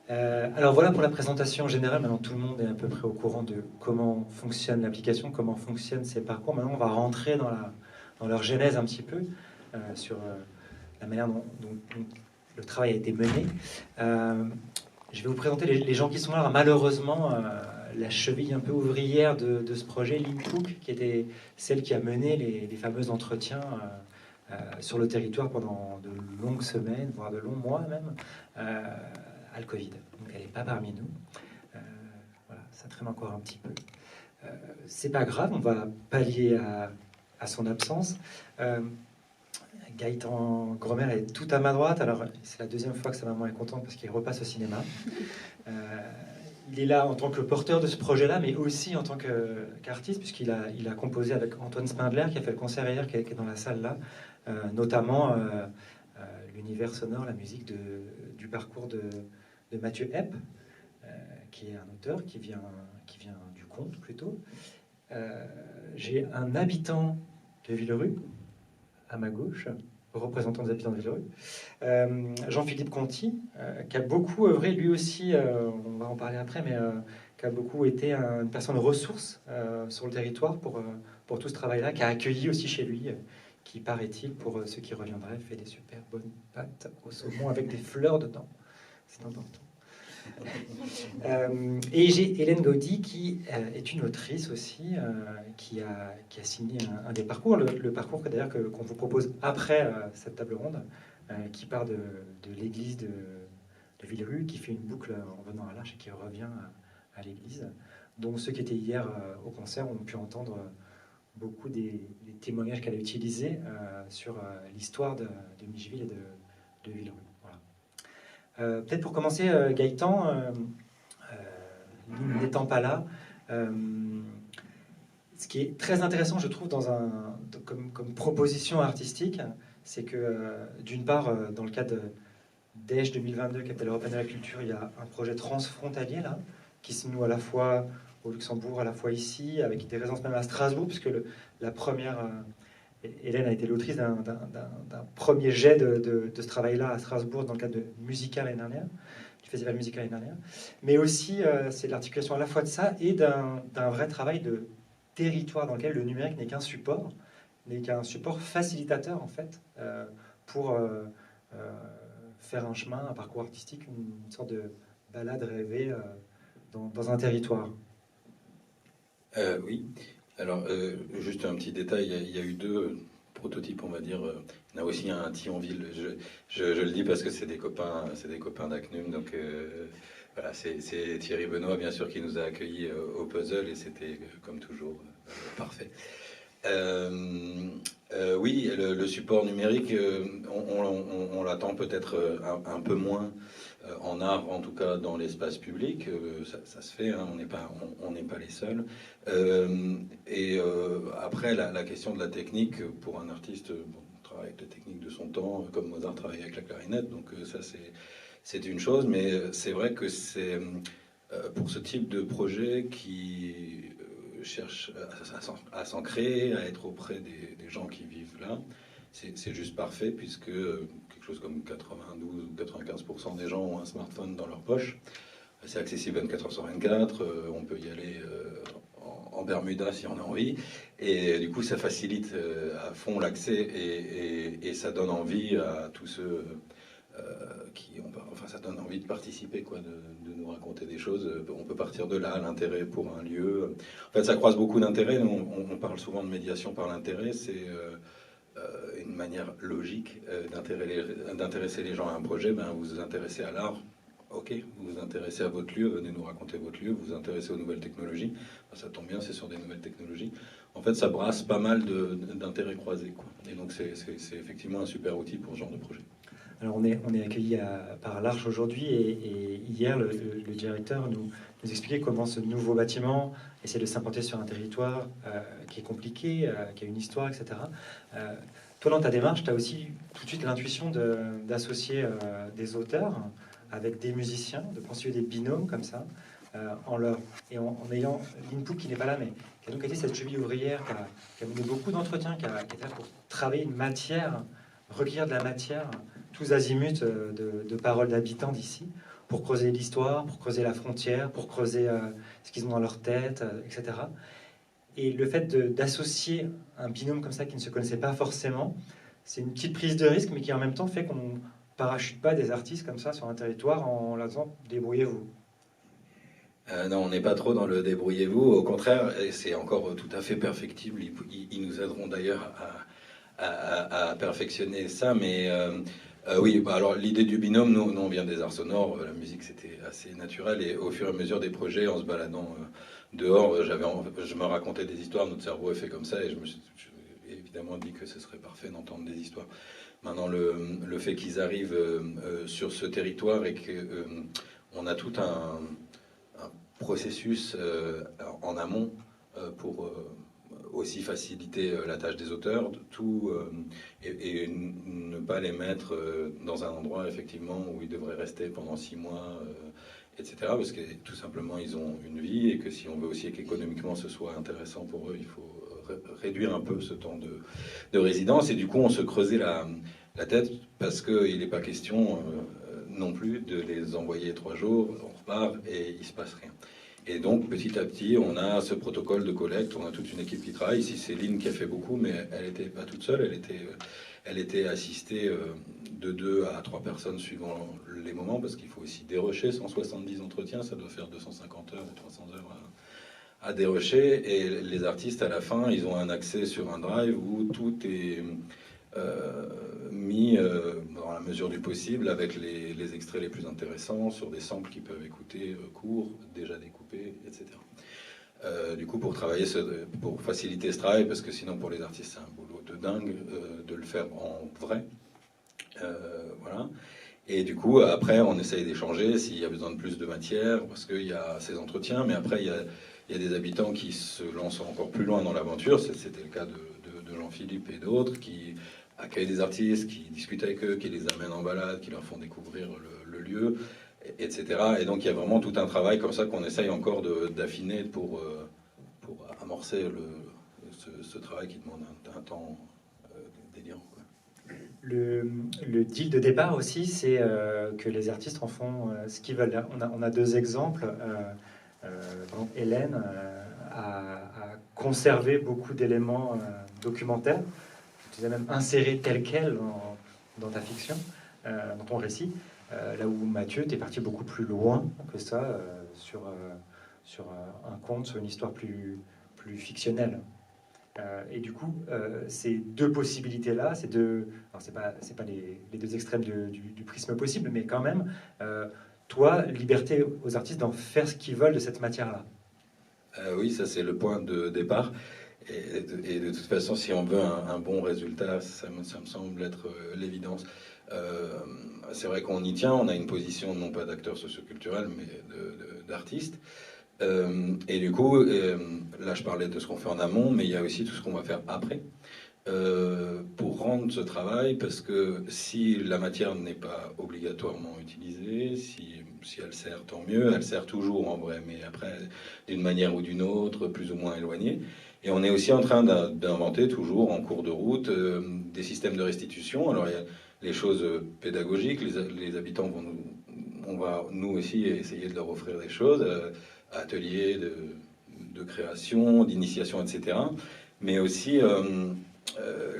Alors voilà pour la présentation générale. Maintenant, tout le monde est à peu près au courant de comment fonctionne l'application, comment fonctionnent ces parcours. Maintenant, on va rentrer dans leur genèse un petit peu, sur la manière dont le travail a été mené. Je vais vous présenter les gens qui sont là. Alors, malheureusement, la cheville un peu ouvrière de ce projet, Lynn Cook, qui était celle qui a mené les fameux entretiens sur le territoire pendant de longues semaines, voire de longs mois même, a le Covid. Donc elle n'est pas parmi nous. Voilà, ça traîne encore un petit peu. C'est pas grave, on va pallier à son absence. Gaëtan Gromer est tout à ma droite. Alors, c'est la deuxième fois que sa maman est contente parce qu'il repasse au cinéma. Il est là en tant que porteur de ce projet-là, mais aussi en tant qu'artiste, puisqu'il a composé avec Antoine Spindler, qui a fait le concert hier, qui est dans la salle là, notamment l'univers sonore, la musique du parcours de Mathieu Hepp, qui est un auteur qui vient du conte plutôt. J'ai un habitant de Villerue, à ma gauche, représentant des habitants de Villerue, Jean-Philippe Conti, qui a beaucoup œuvré, lui aussi, on va en parler après, mais qui a beaucoup été une personne ressource sur le territoire pour tout ce travail-là, qui a accueilli aussi chez lui, qui, paraît-il, pour ceux qui reviendraient, fait des super bonnes pâtes au saumon avec des fleurs dedans. C'est important. Et j'ai Hélène Gaudy qui est une autrice aussi, qui a signé un des parcours, le parcours d'ailleurs qu'on vous propose après cette table ronde, qui part de l'église de Villerue, qui fait une boucle en venant à l'Arche et qui revient à l'église. Donc ceux qui étaient hier au concert ont pu entendre beaucoup des témoignages qu'elle a utilisés sur l'histoire de Micheville et de Villerue. Peut-être pour commencer, Gaëtan, n'étant pas là, ce qui est très intéressant, je trouve, comme proposition artistique, c'est que, d'une part, dans le cadre d'ESH 2022, Capitale européenne de la culture, il y a un projet transfrontalier là, qui se noue à la fois au Luxembourg, à la fois ici, avec des résidences même à Strasbourg, puisque la première... Hélène a été l'autrice d'un premier jet de ce travail-là à Strasbourg dans le cadre de Musical l'année dernière, du festival musical l'année dernière. Mais aussi, c'est l'articulation à la fois de ça et d'un vrai travail de territoire dans lequel le numérique n'est qu'un support facilitateur en fait, pour faire un chemin, un parcours artistique, une sorte de balade rêvée dans un territoire. Oui. Alors, juste un petit détail, il y a eu deux prototypes, on va dire. Il y en a aussi un à Thionville. Je le dis parce que c'est des copains d'ACNUM. Donc, voilà, c'est Thierry Benoît, bien sûr, qui nous a accueillis au puzzle et c'était, comme toujours, parfait. Oui, le support numérique, on l'attend peut-être un peu moins en art, en tout cas dans l'espace public. Ça se fait, hein, on n'est pas les seuls. Après, la question de la technique, pour un artiste, on travaille avec la technique de son temps, comme Mozart travaille avec la clarinette, donc ça c'est une chose, mais c'est vrai que c'est pour ce type de projet qui cherche à s'ancrer, à être auprès des gens qui vivent là, c'est juste parfait, puisque quelque chose comme 92 ou 95% des gens ont un smartphone dans leur poche. C'est accessible 24 heures sur 24, on peut y aller en Bermuda si on a envie, et du coup ça facilite à fond l'accès et ça donne envie à tous ceux ça donne envie de participer, quoi, de nous raconter des choses. On peut partir de là, l'intérêt pour un lieu. En fait, ça croise beaucoup d'intérêts. On parle souvent de médiation par l'intérêt. C'est une manière logique d'intéresser les gens à un projet. Ben, vous vous intéressez à l'art, ok. Vous vous intéressez à votre lieu, venez nous raconter votre lieu. Vous vous intéressez aux nouvelles technologies. Ben, ça tombe bien, c'est sur des nouvelles technologies. En fait, ça brasse pas mal d'intérêts croisés, quoi. Et donc, c'est effectivement un super outil pour ce genre de projet. Alors on est accueillis par l'Arche aujourd'hui et hier le directeur nous expliquait comment ce nouveau bâtiment essaie de s'implanter sur un territoire qui est compliqué, qui a une histoire, etc. Toi dans ta démarche, tu as aussi tout de suite l'intuition d'associer des auteurs avec des musiciens, de constituer des binômes comme ça, en ayant l'input qui n'est pas là, mais qui a donc été cette cheville ouvrière, qui a mené beaucoup d'entretiens, qui est là pour travailler une matière, recueillir de la matière tous azimuts de paroles d'habitants d'ici, pour creuser l'histoire, pour creuser la frontière, pour creuser ce qu'ils ont dans leur tête, etc. Et le fait d'associer un binôme comme ça qui ne se connaissait pas forcément, c'est une petite prise de risque, mais qui en même temps fait qu'on parachute pas des artistes comme ça sur un territoire en leur disant débrouillez-vous. Non, on n'est pas trop dans le débrouillez-vous. Au contraire, c'est encore tout à fait perfectible. Ils nous aideront d'ailleurs à perfectionner ça. Mais oui, bah alors l'idée du binôme, nous on vient des arts sonores. La musique, c'était assez naturel. Et au fur et à mesure des projets, en se baladant dehors, je me racontais des histoires. Notre cerveau est fait comme ça. Et je me suis évidemment dit que ce serait parfait d'entendre des histoires. Maintenant, le fait qu'ils arrivent sur ce territoire et qu'on a tout un processus en amont pour aussi faciliter la tâche des auteurs, et ne pas les mettre dans un endroit effectivement où ils devraient rester pendant 6 mois, etc. Parce que tout simplement ils ont une vie et que si on veut aussi qu'économiquement ce soit intéressant pour eux, il faut réduire un peu ce temps de résidence. Et du coup on se creusait la tête parce qu'il n'est pas question non plus de les envoyer 3 jours, on repart et il se passe rien. Et donc, petit à petit, on a ce protocole de collecte, on a toute une équipe qui travaille. Ici, c'est Lynn qui a fait beaucoup, mais elle n'était pas toute seule, elle était assistée de 2 à 3 personnes suivant les moments, parce qu'il faut aussi dérocher 170 entretiens, ça doit faire 250 heures ou 300 heures à dérocher. Et les artistes, à la fin, ils ont un accès sur un drive où tout est mis dans la mesure du possible avec les extraits les plus intéressants sur des samples qu'ils peuvent écouter courts, déjà découpés, etc. Du coup, pour faciliter ce travail, parce que sinon pour les artistes c'est un boulot de dingue de le faire en vrai. Voilà. Et du coup, après, on essaye d'échanger s'il y a besoin de plus de matière, parce qu'il y a ces entretiens, mais après, il y a des habitants qui se lancent encore plus loin dans l'aventure. C'était le cas de Jean-Philippe et d'autres qui accueillent des artistes, qui discutent avec eux, qui les amènent en balade, qui leur font découvrir le lieu, etc. Et donc il y a vraiment tout un travail comme ça qu'on essaye encore d'affiner pour amorcer ce travail qui demande un temps délirant. Quoi. Le deal de départ aussi, c'est que les artistes en font ce qu'ils veulent. On a 2 exemples. Par exemple, Hélène a conservé beaucoup d'éléments documentaires. Tu les as même insérés tels quels dans ta fiction, dans ton récit. Là où Mathieu, tu es parti beaucoup plus loin que ça, sur un conte, sur une histoire plus fictionnelle. Et du coup, ces 2 possibilités-là, alors c'est pas les 2 extrêmes du prisme possible, mais quand même, toi, liberté aux artistes d'en faire ce qu'ils veulent de cette matière-là. Oui, ça c'est le point de départ. Et de toute façon, si on veut un bon résultat, ça me semble être l'évidence. C'est vrai qu'on y tient, on a une position non pas d'acteur socioculturel, mais d'artiste. Et du coup, là je parlais de ce qu'on fait en amont, mais il y a aussi tout ce qu'on va faire après. Pour rendre ce travail, parce que si la matière n'est pas obligatoirement utilisée, si elle sert, tant mieux, elle sert toujours en vrai, mais après, d'une manière ou d'une autre, plus ou moins éloignée. Et on est aussi en train d'inventer, toujours en cours de route, des systèmes de restitution. Alors, il y a les choses pédagogiques, les habitants on va nous aussi essayer de leur offrir des choses, ateliers de création, d'initiation, etc. Mais aussi...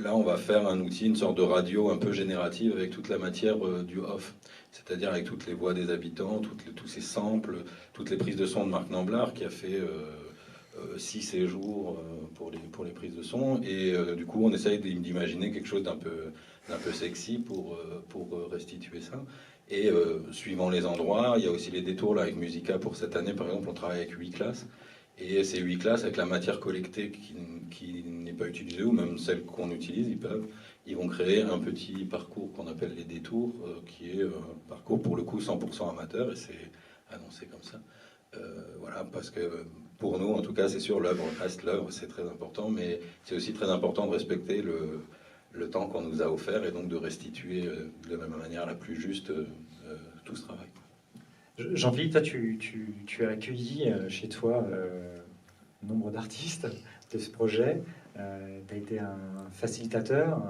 là, on va faire un outil, une sorte de radio un peu générative avec toute la matière du off, c'est-à-dire avec toutes les voix des habitants, tous ces samples, toutes les prises de son de Marc Namblard qui a fait 6 séjours pour les prises de son. Et du coup, on essaye d'imaginer quelque chose d'un peu sexy pour restituer ça. Et suivant les endroits, il y a aussi les détours là, avec Musica pour cette année, par exemple, on travaille avec 8 classes. Et ces 8 classes, avec la matière collectée qui n'est pas utilisée, ou même celle qu'on utilise, ils vont créer un petit parcours qu'on appelle les détours, qui est un parcours pour le coup 100% amateur, et c'est annoncé comme ça. Voilà, parce que pour nous, en tout cas, c'est sûr, l'œuvre reste l'œuvre, c'est très important, mais c'est aussi très important de respecter le temps qu'on nous a offert, et donc de restituer de la même manière la plus juste tout ce travail. Jean-Philippe, toi, tu as accueilli chez toi nombre d'artistes de ce projet. Tu as été un facilitateur,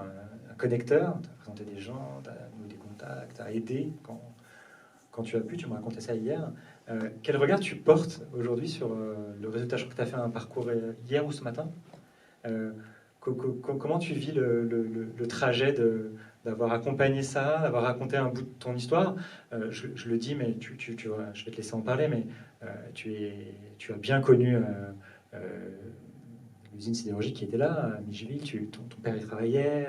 un connecteur, tu as présenté des gens, tu as noué des contacts, tu as aidé quand tu as pu, tu me racontais ça hier. Quel regard tu portes aujourd'hui sur le résultat? Je crois que tu as fait un parcours hier ou ce matin. Comment tu vis le trajet d'avoir accompagné ça, d'avoir raconté un bout de ton histoire? Je le dis, mais tu vois, je vais te laisser en parler, mais tu as bien connu l'usine sidérurgique qui était là, à Migiville, ton père y travaillait.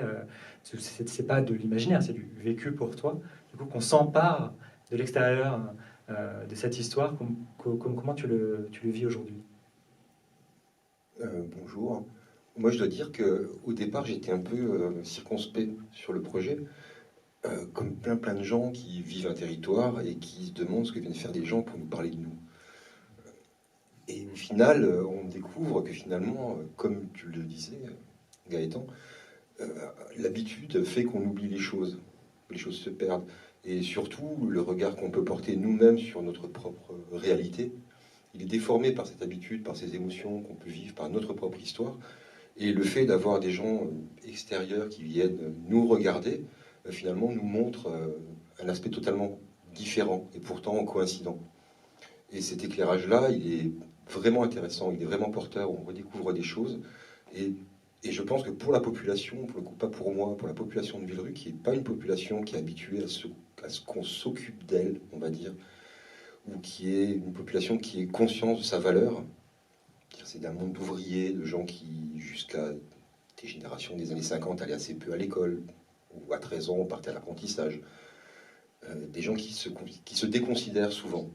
C'est pas de l'imaginaire, c'est du vécu pour toi. Du coup, qu'on s'empare de l'extérieur de cette histoire, comment tu le vis aujourd'hui? Bonjour. Moi, je dois dire qu'au départ, j'étais un peu circonspect sur le projet, comme plein de gens qui vivent un territoire et qui se demandent ce que viennent faire des gens pour nous parler de nous. Et au final, on découvre que finalement, comme tu le disais, Gaëtan, euh, l'habitude fait qu'on oublie les choses se perdent. Et surtout, le regard qu'on peut porter nous-mêmes sur notre propre réalité, il est déformé par cette habitude, par ces émotions qu'on peut vivre, par notre propre histoire. Et le fait d'avoir des gens extérieurs qui viennent nous regarder, finalement, nous montre un aspect totalement différent et pourtant coïncident. Et cet éclairage-là, il est vraiment intéressant, il est vraiment porteur, on redécouvre des choses. Et, et je pense que pour la population, pour le coup pas pour moi, pour la population de Villerupt, qui n'est pas une population qui est habituée à ce qu'on s'occupe d'elle, on va dire, ou qui est une population qui est consciente de sa valeur, c'est d'un monde d'ouvriers, de gens qui, jusqu'à des générations des années 50, allaient assez peu à l'école, ou à 13 ans, partaient à l'apprentissage. Des gens qui se déconsidèrent souvent.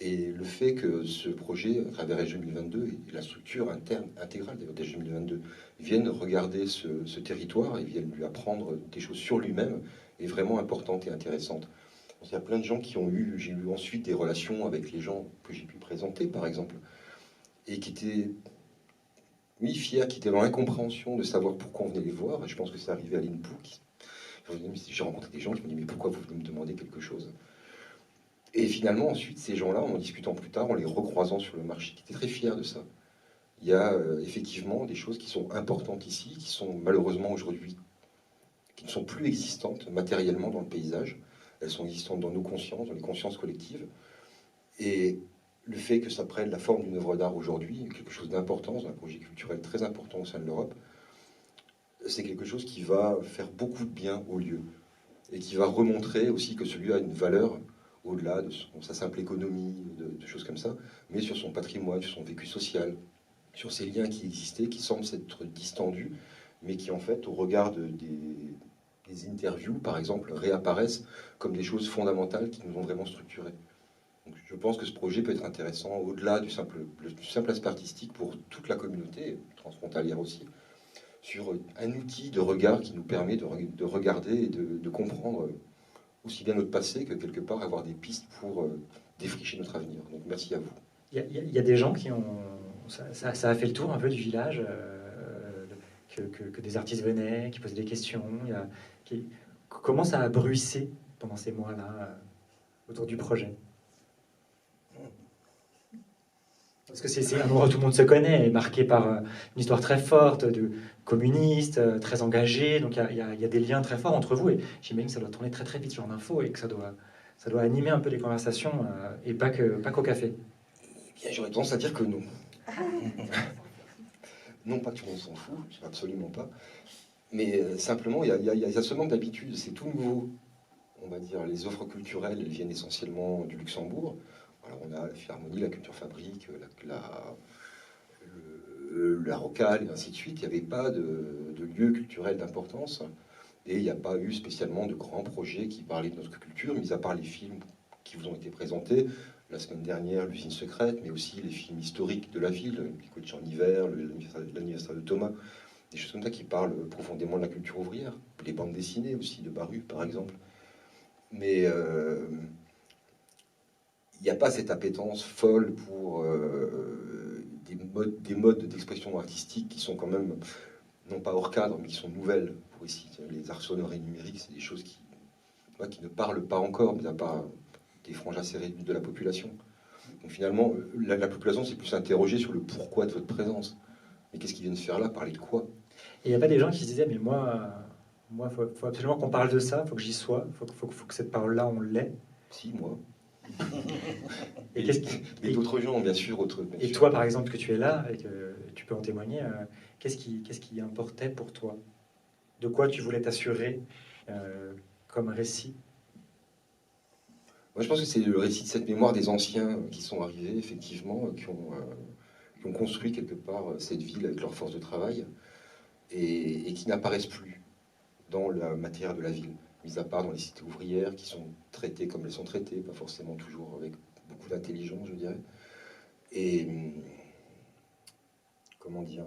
Et le fait que ce projet, à travers Edge 2022, et la structure interne, intégrale d'Edge 2022, viennent regarder ce territoire et viennent lui apprendre des choses sur lui-même, est vraiment importante et intéressante. Il y a plein de gens qui ont eu, j'ai eu ensuite des relations avec les gens que j'ai pu présenter, par exemple, et qui étaient, oui, fiers, qui étaient dans l'incompréhension de savoir pourquoi on venait les voir. Et je pense que c'est arrivé à l'INPO. J'ai rencontré des gens qui m'ont dit, mais pourquoi vous venez me demander quelque chose? Et finalement, ensuite, ces gens-là, en discutant plus tard, en les recroisant sur le marché, qui étaient très fiers de ça. Il y a effectivement des choses qui sont importantes ici, qui sont malheureusement aujourd'hui, qui ne sont plus existantes matériellement dans le paysage. Elles sont existantes dans nos consciences, dans les consciences collectives. Et le fait que ça prenne la forme d'une œuvre d'art aujourd'hui, quelque chose d'important, un projet culturel très important au sein de l'Europe, c'est quelque chose qui va faire beaucoup de bien au lieu. Et qui va remontrer aussi que celui a une valeur au-delà de sa simple économie, de choses comme ça, mais sur son patrimoine, sur son vécu social, sur ces liens qui existaient, qui semblent s'être distendus, mais qui en fait, au regard des interviews, par exemple, réapparaissent comme des choses fondamentales qui nous ont vraiment structurés. Donc, je pense que ce projet peut être intéressant au-delà du simple aspect artistique pour toute la communauté, transfrontalière aussi, sur un outil de regard qui nous permet de regarder et de comprendre aussi bien notre passé que quelque part avoir des pistes pour défricher notre avenir. Donc merci à vous. Il y a des gens qui ont... Ça a fait le tour un peu du village, que des artistes venaient, qui posaient des questions. Comment ça a bruissé pendant ces mois-là autour du projet? Parce que c'est un endroit où tout le monde se connaît, marqué par une histoire très forte, de communiste, très engagé. Donc il y a des liens très forts entre vous. Et j'imagine que ça doit tourner très très vite ce genre d'infos et que ça doit animer un peu les conversations et pas qu'au café. Eh bien, j'aurais tendance à dire que non. Non pas que tout le monde s'en fout, absolument pas. Mais simplement, il y a ce manque d'habitude, c'est tout nouveau. On va dire, les offres culturelles, elles viennent essentiellement du Luxembourg. Alors on a la Philharmonie, la Culture Fabrique, la Rocale, et ainsi de suite. Il n'y avait pas de lieu culturel d'importance. Et il n'y a pas eu spécialement de grands projets qui parlaient de notre culture, mis à part les films qui vous ont été présentés. La semaine dernière, l'usine secrète, mais aussi les films historiques de la ville, les Coach en hiver, l'anniversaire de Thomas, des choses comme ça qui parlent profondément de la culture ouvrière. Les bandes dessinées aussi, de Baru, par exemple. Mais il n'y a pas cette appétence folle pour des modes d'expression artistique qui sont quand même, non pas hors cadre, mais qui sont nouvelles. Pour ici, les arts sonores et numériques, c'est des choses qui ne parlent pas encore, mais à part des franges assez réduites de la population. Donc finalement, la population s'est plus interrogée sur le pourquoi de votre présence. Mais qu'est-ce qu'ils viennent faire là? Parler de quoi? Et il n'y a pas des gens qui se disaient, mais moi, faut absolument qu'on parle de ça, faut que j'y sois, faut que cette parole-là, on l'ait. Si, moi. Et, Et d'autres gens, bien sûr. Et toi, par exemple, que tu es là et que tu peux en témoigner, qu'est-ce qui importait pour toi? De quoi tu voulais t'assurer comme récit? Moi, je pense que c'est le récit de cette mémoire des anciens qui sont arrivés, effectivement, qui ont construit quelque part cette ville avec leur force de travail et qui n'apparaissent plus dans la matière de la ville, mis à part dans les cités ouvrières qui sont traitées comme elles sont traitées, pas forcément toujours avec beaucoup d'intelligence, je dirais. Et comment dire,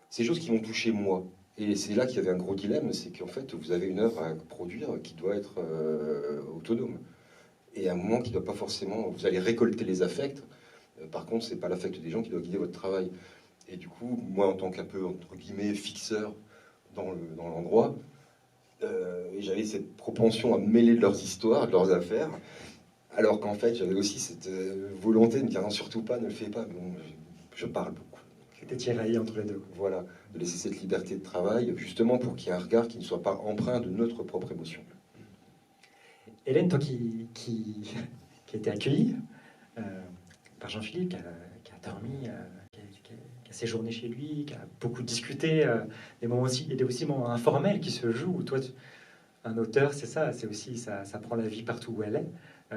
ces choses qui m'ont touché moi. Et c'est là qu'il y avait un gros dilemme, c'est qu'en fait, vous avez une œuvre à produire qui doit être autonome. Et à un moment qui ne doit pas forcément... Vous allez récolter les affects, par contre, c'est pas l'affect des gens qui doit guider votre travail. Et du coup, moi, en tant qu'un peu, entre guillemets, fixeur dans l'endroit, j'avais cette propension à me mêler de leurs histoires, de leurs affaires, alors qu'en fait, j'avais aussi cette volonté de me dire non, surtout pas, ne le fais pas. Bon, je parle beaucoup. T'es tiraillé entre les deux. Voilà, de laisser cette liberté de travail, justement pour qu'il y ait un regard qui ne soit pas empreint de notre propre émotion. Hélène, toi qui a été accueillie par Jean-Philippe, qui a dormi, qui a séjourné chez lui, qui a beaucoup discuté, des moments aussi, il y a aussi des moments informels qui se jouent, où toi, un auteur, c'est ça, c'est aussi, ça prend la vie partout où elle est.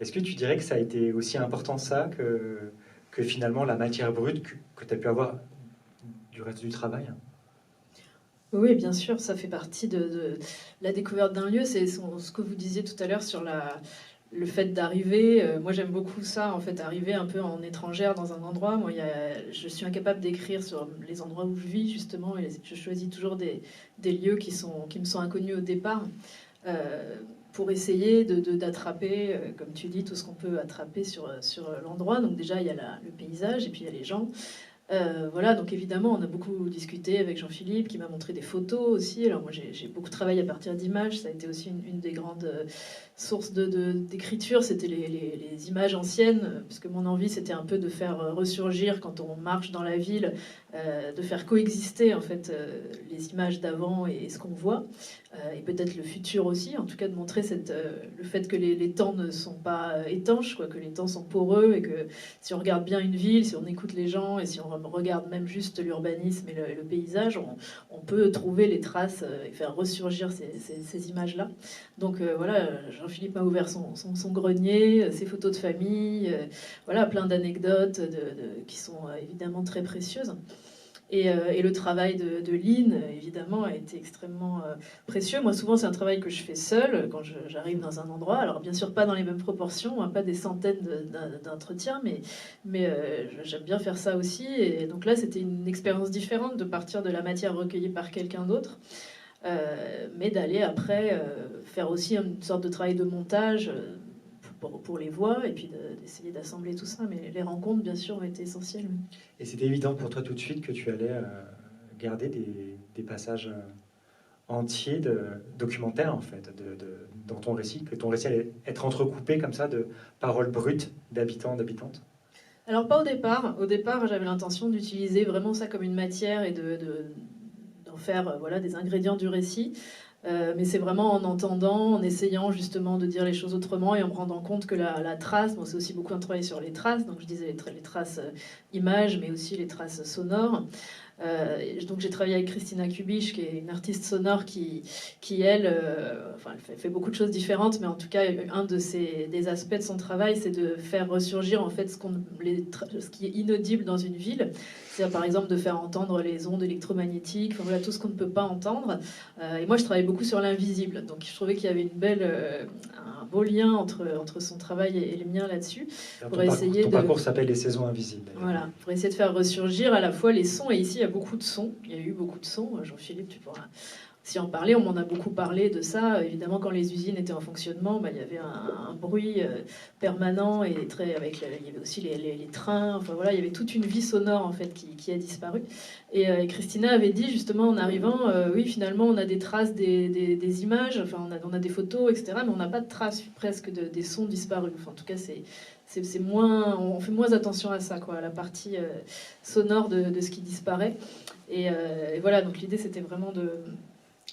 Est-ce que tu dirais que ça a été aussi important ça que finalement la matière brute que tu as pu avoir du reste du travail? Oui, bien sûr, ça fait partie de la découverte d'un lieu. C'est ce que vous disiez tout à l'heure sur le fait d'arriver. Moi, j'aime beaucoup ça, en fait, arriver un peu en étrangère dans un endroit. Moi, je suis incapable d'écrire sur les endroits où je vis, justement, et je choisis toujours des lieux qui me sont inconnus au départ, pour essayer d'attraper, comme tu dis, tout ce qu'on peut attraper sur l'endroit. Donc déjà, il y a le paysage, et puis il y a les gens. Voilà, donc évidemment, on a beaucoup discuté avec Jean-Philippe, qui m'a montré des photos aussi. Alors moi, j'ai beaucoup travaillé à partir d'images. Ça a été aussi une des grandes sources d'écriture. C'était les images anciennes, parce que mon envie, c'était un peu de faire ressurgir, quand on marche dans la ville, de faire coexister en fait les images d'avant et ce qu'on voit, et peut-être le futur aussi. En tout cas, de montrer le fait que les temps ne sont pas étanches, quoi, que les temps sont poreux, et que si on regarde bien une ville, si on écoute les gens, et si on regarde même juste l'urbanisme et le paysage, on peut trouver les traces et faire ressurgir ces images-là. Donc voilà, Jean-Philippe m'a ouvert son grenier, ses photos de famille, voilà, plein d'anecdotes qui sont évidemment très précieuses. Et le travail de Lynn, évidemment, a été extrêmement précieux. Moi, souvent, c'est un travail que je fais seule quand j'arrive dans un endroit. Alors, bien sûr, pas dans les mêmes proportions, hein, pas des centaines d'entretiens, mais j'aime bien faire ça aussi. Et donc là, c'était une expérience différente de partir de la matière recueillie par quelqu'un d'autre, mais d'aller après faire aussi une sorte de travail de montage pour les voix, et puis d'essayer d'assembler tout ça. Mais les rencontres, bien sûr, ont été essentielles. Et c'était évident pour toi tout de suite que tu allais garder des passages entiers documentaires, en fait, dans ton récit, que ton récit allait être entrecoupé comme ça de paroles brutes d'habitants, d'habitantes? Alors pas au départ. Au départ, j'avais l'intention d'utiliser vraiment ça comme une matière et d'en faire voilà, des ingrédients du récit. Mais c'est vraiment en entendant, en essayant justement de dire les choses autrement, et en me rendant compte que la trace, bon, c'est aussi beaucoup un travail sur les traces, donc je disais les traces images, mais aussi les traces sonores. Donc j'ai travaillé avec Christina Kubich, qui est une artiste sonore qui elle, enfin, elle fait beaucoup de choses différentes, mais en tout cas, un des aspects de son travail, c'est de faire ressurgir en fait ce qui est inaudible dans une ville. C'est par exemple de faire entendre les ondes électromagnétiques, enfin, voilà, tout ce qu'on ne peut pas entendre. Et moi, je travaille beaucoup sur l'invisible, donc je trouvais qu'il y avait un beau lien entre son travail et le mien là-dessus. Ton parcours s'appelle Les Saisons Invisibles. Voilà, pour essayer de faire ressurgir à la fois les sons, et ici il y a beaucoup de sons, il y a eu beaucoup de sons. Jean-Philippe, tu pourras si en parler, on m'en a beaucoup parlé de ça. Évidemment, quand les usines étaient en fonctionnement, il y avait un bruit permanent, et il y avait aussi les trains. Enfin voilà, il y avait toute une vie sonore en fait qui a disparu. Et Christina avait dit justement en arrivant, oui, finalement, on a des traces des images, enfin on a des photos, etc. Mais on n'a pas de traces presque des sons disparus. Enfin, en tout cas, c'est moins, on fait moins attention à ça, quoi, à la partie sonore de ce qui disparaît. Et voilà, donc l'idée c'était vraiment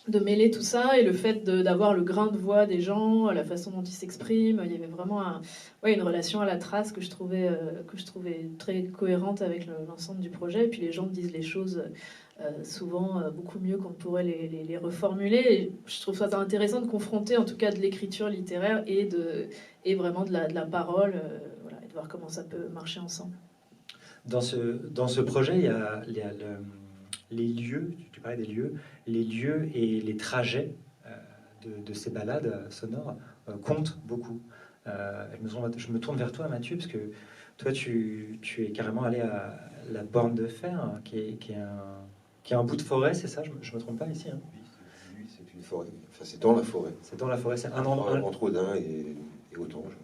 de mêler tout ça et le fait d'avoir le grain de voix des gens, la façon dont ils s'expriment. Il y avait vraiment une relation à la trace que je trouvais très cohérente avec l'ensemble du projet. Et puis les gens disent les choses souvent beaucoup mieux qu'on pourrait les reformuler. Et je trouve ça intéressant de confronter en tout cas de l'écriture littéraire et vraiment de la parole, voilà, et de voir comment ça peut marcher ensemble. Dans ce projet, il y a les lieux, tu parlais des lieux, les lieux et les trajets de ces balades sonores comptent beaucoup. Je me tourne vers toi, Mathieu, parce que toi, tu es carrément allé à la Borne de Fer, hein, qui est un bout de forêt, c'est ça? Je me trompe pas ici, hein? Oui, c'est une forêt. Enfin, c'est dans la forêt. C'est dans la forêt, c'est un endroit. Entre Audun et Autange.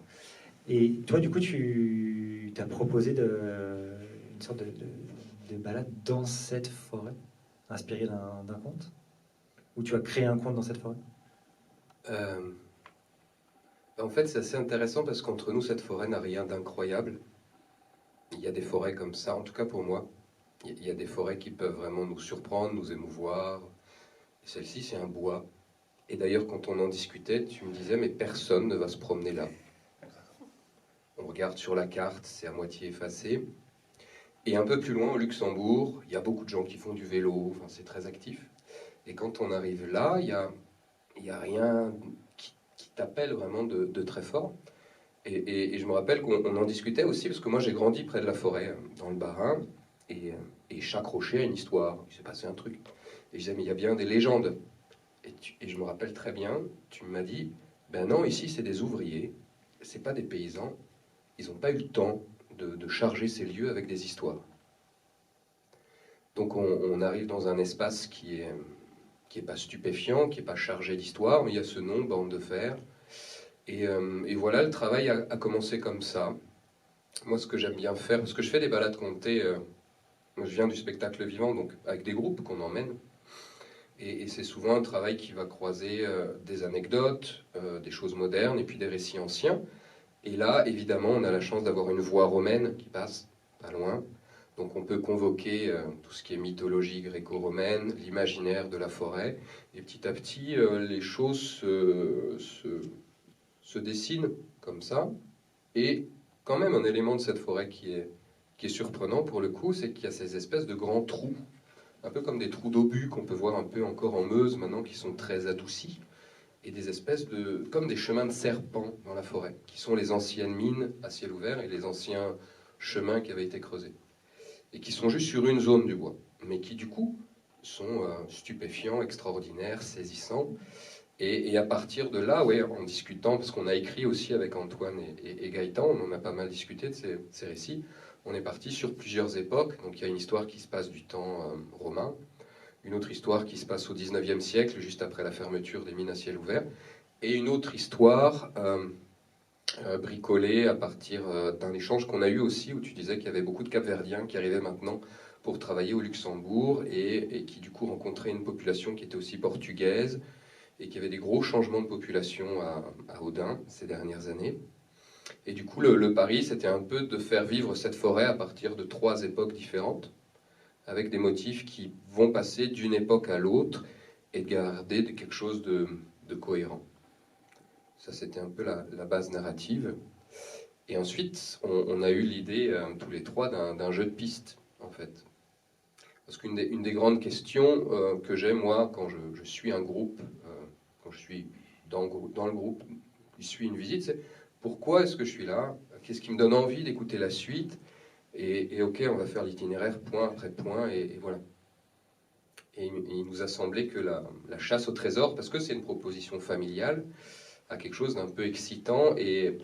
Et toi, du coup, tu t'as proposé une sorte de balade dans cette forêt, inspirée d'un conte? Ou tu as créé un conte dans cette forêt? En fait, c'est assez intéressant parce qu'entre nous, cette forêt n'a rien d'incroyable. Il y a des forêts comme ça, en tout cas pour moi. Il y a des forêts qui peuvent vraiment nous surprendre, nous émouvoir. Et celle-ci, c'est un bois. Et d'ailleurs, quand on en discutait, tu me disais, mais personne ne va se promener là. On regarde sur la carte, c'est à moitié effacé. Et un peu plus loin, au Luxembourg, il y a beaucoup de gens qui font du vélo, enfin, c'est très actif. Et quand on arrive là, il y a rien qui t'appelle vraiment de très fort. Et je me rappelle qu'on en discutait aussi, parce que moi j'ai grandi près de la forêt, dans le Bas-Rhin, et chaque rocher a une histoire, il s'est passé un truc. Et je disais, mais il y a bien des légendes. Et je me rappelle très bien, tu m'as dit, ben non, ici c'est des ouvriers, c'est pas des paysans, ils n'ont pas eu le temps de charger ces lieux avec des histoires. Donc on arrive dans un espace qui est pas stupéfiant, qui est pas chargé d'histoire, mais il y a ce nom, Borne de Fer. Et voilà, le travail a commencé comme ça. Moi, ce que j'aime bien faire, parce que je fais des balades contées, moi je viens du spectacle vivant, donc avec des groupes qu'on emmène. Et c'est souvent un travail qui va croiser des anecdotes, des choses modernes, et puis des récits anciens. Et là, évidemment, on a la chance d'avoir une voix romaine qui passe pas loin. Donc on peut convoquer tout ce qui est mythologie gréco-romaine, l'imaginaire de la forêt, et petit à petit, les choses se dessinent comme ça. Et quand même, un élément de cette forêt qui est surprenant pour le coup, c'est qu'il y a ces espèces de grands trous, un peu comme des trous d'obus qu'on peut voir un peu encore en Meuse maintenant, qui sont très adoucis, et des espèces comme des chemins de serpents dans la forêt, qui sont les anciennes mines à ciel ouvert et les anciens chemins qui avaient été creusés, et qui sont juste sur une zone du bois, mais qui du coup sont stupéfiants, extraordinaires, saisissants. Et à partir de là, ouais, en discutant, parce qu'on a écrit aussi avec Antoine et Gaëtan, on en a pas mal discuté de ces récits, on est parti sur plusieurs époques. Donc il y a une histoire qui se passe du temps romain, une autre histoire qui se passe au 19e siècle, juste après la fermeture des mines à ciel ouvert, et une autre histoire bricolée à partir d'un échange qu'on a eu aussi, où tu disais qu'il y avait beaucoup de Capverdiens qui arrivaient maintenant pour travailler au Luxembourg, et qui du coup rencontraient une population qui était aussi portugaise, et qu'il y avait des gros changements de population à Audun ces dernières années. Et du coup, le pari, c'était un peu de faire vivre cette forêt à partir de 3 époques différentes, avec des motifs qui vont passer d'une époque à l'autre, et de garder quelque chose de cohérent. Ça, c'était un peu la base narrative. Et ensuite, on a eu l'idée, tous les 3, d'un jeu de pistes, en fait. Parce qu'une des grandes questions que j'ai, moi, quand je suis un groupe, quand je suis dans le groupe, qui suit une visite, c'est pourquoi est-ce que je suis là? Qu'est-ce qui me donne envie d'écouter la suite? Et ok, on va faire l'itinéraire point après point, et voilà. Et il nous a semblé que la chasse au trésor, parce que c'est une proposition familiale, a quelque chose d'un peu excitant et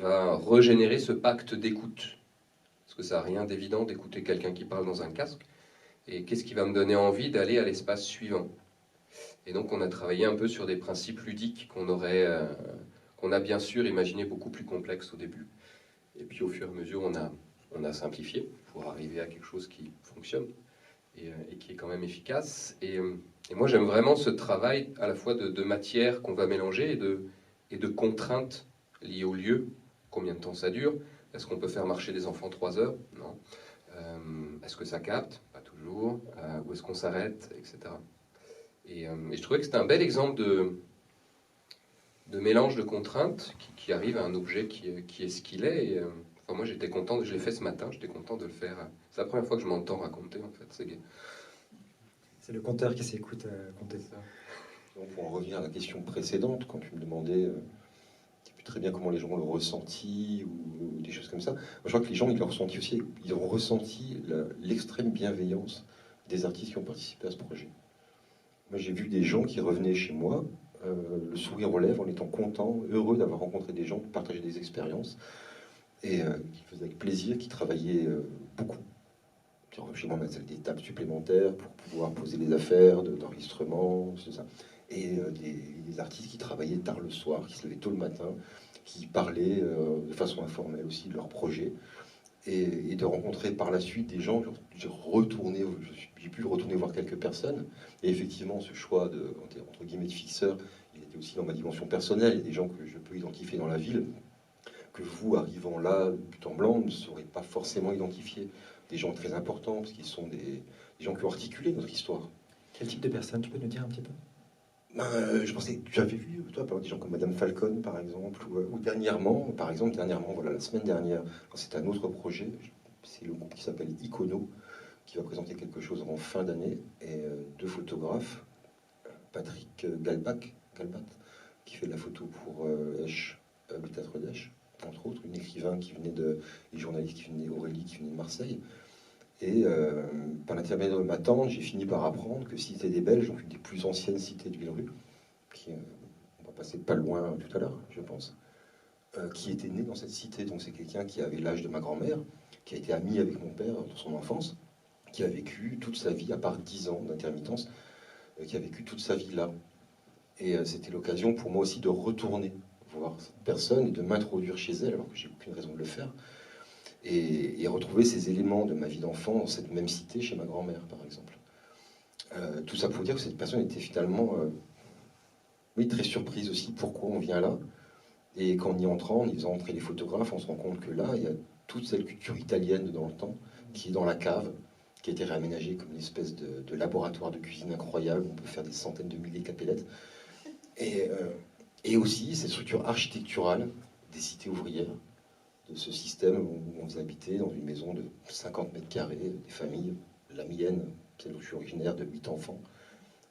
va régénérer ce pacte d'écoute. Parce que ça n'a rien d'évident d'écouter quelqu'un qui parle dans un casque. Et qu'est-ce qui va me donner envie d'aller à l'espace suivant? Et donc on a travaillé un peu sur des principes ludiques qu'on a bien sûr imaginé beaucoup plus complexes au début. Et puis au fur et à mesure, on a simplifié pour arriver à quelque chose qui fonctionne et qui est quand même efficace. Et moi j'aime vraiment ce travail à la fois de matière qu'on va mélanger et de contraintes liées au lieu. Combien de temps ça dure? Est-ce qu'on peut faire marcher des enfants 3 heures? Non. Est-ce que ça capte? Pas toujours. Où est-ce qu'on s'arrête? Etc. Et je trouvais que c'était un bel exemple de mélange de contraintes qui arrive à un objet qui est ce qu'il est. Et, enfin, moi, j'étais content, je l'ai fait ce matin, j'étais content de le faire. C'est la première fois que je m'entends raconter, en fait. C'est le compteur qui s'écoute compter. Ça. Donc, pour en revenir à la question précédente, quand tu me demandais très bien comment les gens l'ont ressenti ou des choses comme ça, moi, je crois que les gens, ils l'ont ressenti aussi. Ils ont ressenti l'extrême bienveillance des artistes qui ont participé à ce projet. Moi, j'ai vu des gens qui revenaient chez moi, le sourire aux lèvres, en étant contents, heureux d'avoir rencontré des gens, de partager des expériences, et qui faisaient avec plaisir, qui travaillaient beaucoup. Chez moi, on mettait des tables supplémentaires pour pouvoir poser les affaires d'enregistrement, tout ça. Et des artistes qui travaillaient tard le soir, qui se levaient tôt le matin, qui parlaient de façon informelle aussi de leur projet, et de rencontrer par la suite des gens. J'ai pu retourner voir quelques personnes, et effectivement ce choix entre guillemets de fixeur, il était aussi dans ma dimension personnelle. Il y a des gens que je peux identifier dans la ville, que vous, arrivant là, but en blanc, ne saurez pas forcément identifier. Des gens très importants, parce qu'ils sont des gens qui ont articulé notre histoire. Quel type de personnes, tu peux nous dire un petit peu? Je pensais que tu avais vu, toi, des gens comme Madame Falcon, par exemple, ou dernièrement, voilà, la semaine dernière, c'est un autre projet, c'est le groupe qui s'appelle Icono, qui va présenter quelque chose en fin d'année, et deux photographes, Patrick Galbat, qui fait de la photo pour Esch, le théâtre d'Esch, entre autres, une écrivain qui venait et journaliste qui venait, Aurélie, qui venait de Marseille. Et par l'intermédiaire de ma tante, j'ai fini par apprendre que Cité des Belges, donc une des plus anciennes cités de Villerue, qui, on va passer pas loin tout à l'heure, je pense, qui était né dans cette cité. Donc c'est quelqu'un qui avait l'âge de ma grand-mère, qui a été ami avec mon père dans son enfance, qui a vécu toute sa vie, à part 10 ans d'intermittence, qui a vécu toute sa vie là. Et c'était l'occasion pour moi aussi de retourner voir cette personne et de m'introduire chez elle, alors que j'ai aucune raison de le faire. Et retrouver ces éléments de ma vie d'enfant dans cette même cité chez ma grand-mère, par exemple. Tout ça pour dire que cette personne était finalement très surprise aussi, pourquoi on vient là. Et qu'en y entrant, en y faisant entrer les photographes, on se rend compte que là, il y a toute cette culture italienne dans le temps, qui est dans la cave, qui a été réaménagée comme une espèce de laboratoire de cuisine incroyable, où on peut faire des centaines de milliers de capellettes. Et aussi cette structure architecturale des cités ouvrières, de ce système où on faisait habiter dans une maison de 50 mètres carrés, des familles, la mienne, celle où je suis originaire, de 8 enfants,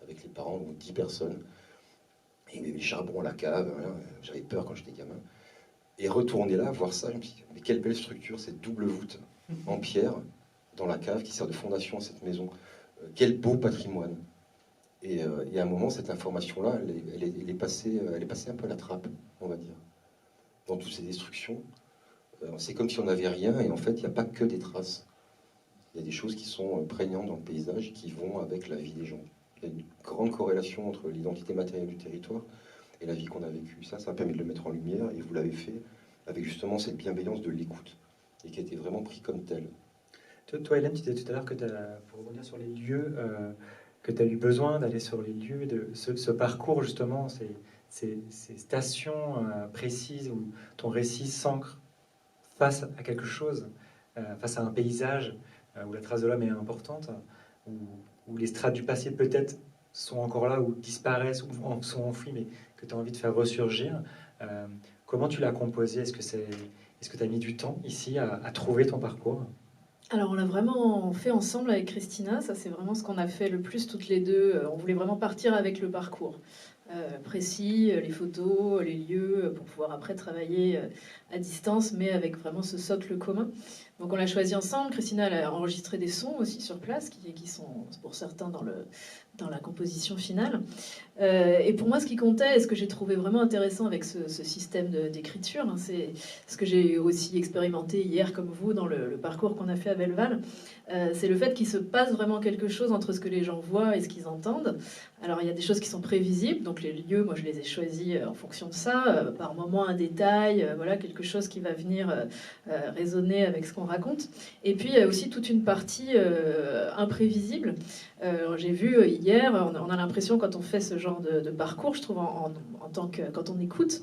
avec les parents, donc 10 personnes. Et il y avait les charbons à la cave, hein, j'avais peur quand j'étais gamin. Et retourner là, voir ça, je me suis dit, mais quelle belle structure, cette double voûte en pierre, dans la cave, qui sert de fondation à cette maison. Quel beau patrimoine. Et à un moment, cette information-là, elle est passée un peu à la trappe, on va dire. Dans toutes ces destructions, c'est comme si on n'avait rien, et en fait, il n'y a pas que des traces. Il y a des choses qui sont prégnantes dans le paysage et qui vont avec la vie des gens. Il y a une grande corrélation entre l'identité matérielle du territoire et la vie qu'on a vécue. Ça a permis de le mettre en lumière, et vous l'avez fait avec justement cette bienveillance de l'écoute, et qui a été vraiment pris comme telle. Toi, Hélène, tu disais tout à l'heure que pour revenir sur les lieux, que tu as eu besoin d'aller sur les lieux, de ce parcours justement, ces stations précises où ton récit s'ancre face à quelque chose, face à un paysage où la trace de l'homme est importante, où les strates du passé peut-être sont encore là, ou disparaissent, ou sont enfouies, mais que tu as envie de faire ressurgir. Comment tu l'as composé? Est-ce que tu as mis du temps ici à trouver ton parcours? Alors on l'a vraiment fait ensemble avec Christina, ça c'est vraiment ce qu'on a fait le plus toutes les deux. On voulait vraiment partir avec le parcours précis, les photos, les lieux, pour pouvoir après travailler à distance, mais avec vraiment ce socle commun. Donc on l'a choisi ensemble. Christina elle a enregistré des sons aussi sur place qui sont pour certains dans la composition finale. Et pour moi, ce qui comptait, et ce que j'ai trouvé vraiment intéressant avec ce système d'écriture, hein, c'est ce que j'ai aussi expérimenté hier comme vous dans le parcours qu'on a fait à Belleval, c'est le fait qu'il se passe vraiment quelque chose entre ce que les gens voient et ce qu'ils entendent. Alors il y a des choses qui sont prévisibles, donc les lieux, moi je les ai choisis en fonction de ça, par moment un détail, voilà, quelque chose qui va venir résonner avec ce qu'on raconte. Et puis il y a aussi toute une partie imprévisible. J'ai vu hier, on a l'impression quand on fait ce genre de parcours, je trouve en tant que quand on écoute,